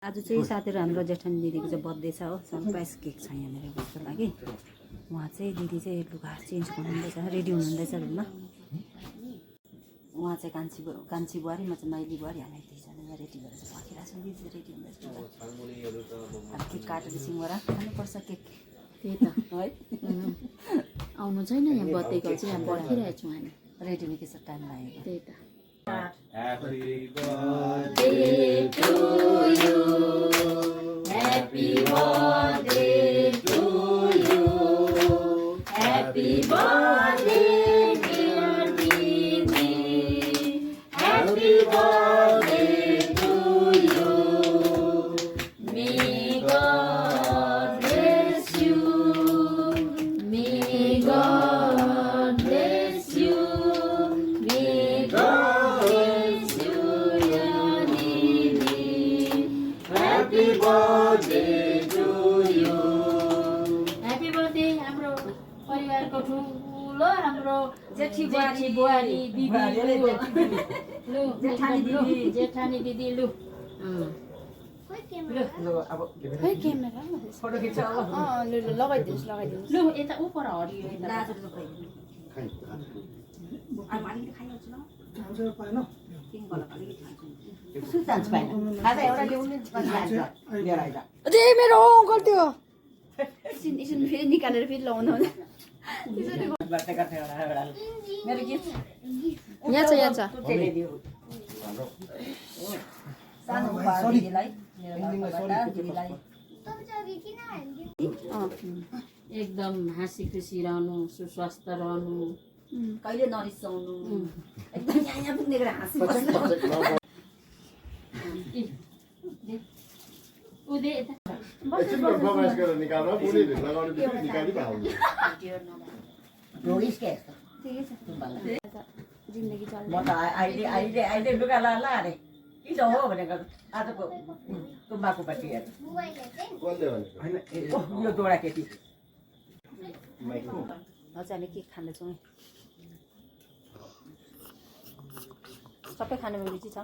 आज चाहिँ साथीहरु हाम्रो जेठानी दिदीको चाहिँ बर्थडे छ हो, सरप्राइज केक छ यहाँनिर उसको लागि। उहाँ चाहिँ दिदी चाहिँ लुगा चेन्ज गर्नुहुँदैछ, रेडी हुनुहुँदैछ रुममा। उहाँ चाहिँ कान्छी बुहारी, म चाहिँ माइली बुहारी, हामी दुईजना यहाँ रेडी गरेर पर्खिरहेको छौँ। दिदी चाहिँ रेडी हुँदैछ। अब केक काटेर सिङ्गरा खानुपर्छ केक। त्यही त है आउनु छैन यहाँ बर्थडेको चाहिँ यहाँ पर्खिरहेको छौँ हामी। रेडी हुने के छ टाइम लागेको। त्यही त Happy birthday to you. Happy birthday to you. Happy birthday dear Didi. Happy birthday to you. May God bless you. May God bless you. May God Happy birthday to you. Happy birthday हाम्रो परिवारको ठुलो हाम्रो जेठी बुहारी दिदी लु जेठानी दिदी लु लु अब खै क्यामेरा फोटो खिच्छ ल लगाइदिनुस् लु यता उपर हरियो यता लाजु खै अब अलिकति खाइहाल्छु ल हजुर पाएन किन गला अलिकति खान्छु सुतान्छ पाइन खाजा एउटा ल्याउनु लिएर आइज अझै मेरो गल्ती हो एकछिन फेरि निकालेर फेरि लाउनु बर्थडे गर्थे एउटा मेरो गिफ्ट यहाँ छ सानो उपहार दिदीलाई मेरो तर्फबाट दिदीलाई एकदम हाँसी खुसी रहनु सुस्वास्थ्य रहनु कहिले नरिसाउनु एकदम यहाँ पुग्ने गरेर हाँसी बस्नु उदे यता एकछिन फरमाइस गरेर निकाल्नु पुरै लगाउने बित्तिकै निकाली पो हाल्नु रोइस के यस्तो ठिकै छ जिन्दगी चल्छ म त अहिले लुगा ला अरे किन हो भनेको आजको तुम्बाको पट्टि हेर कसले भनेको हैन यो दोडा केटी हजुर हामी केक खाँदैछौँ सबै खाने रुचि छ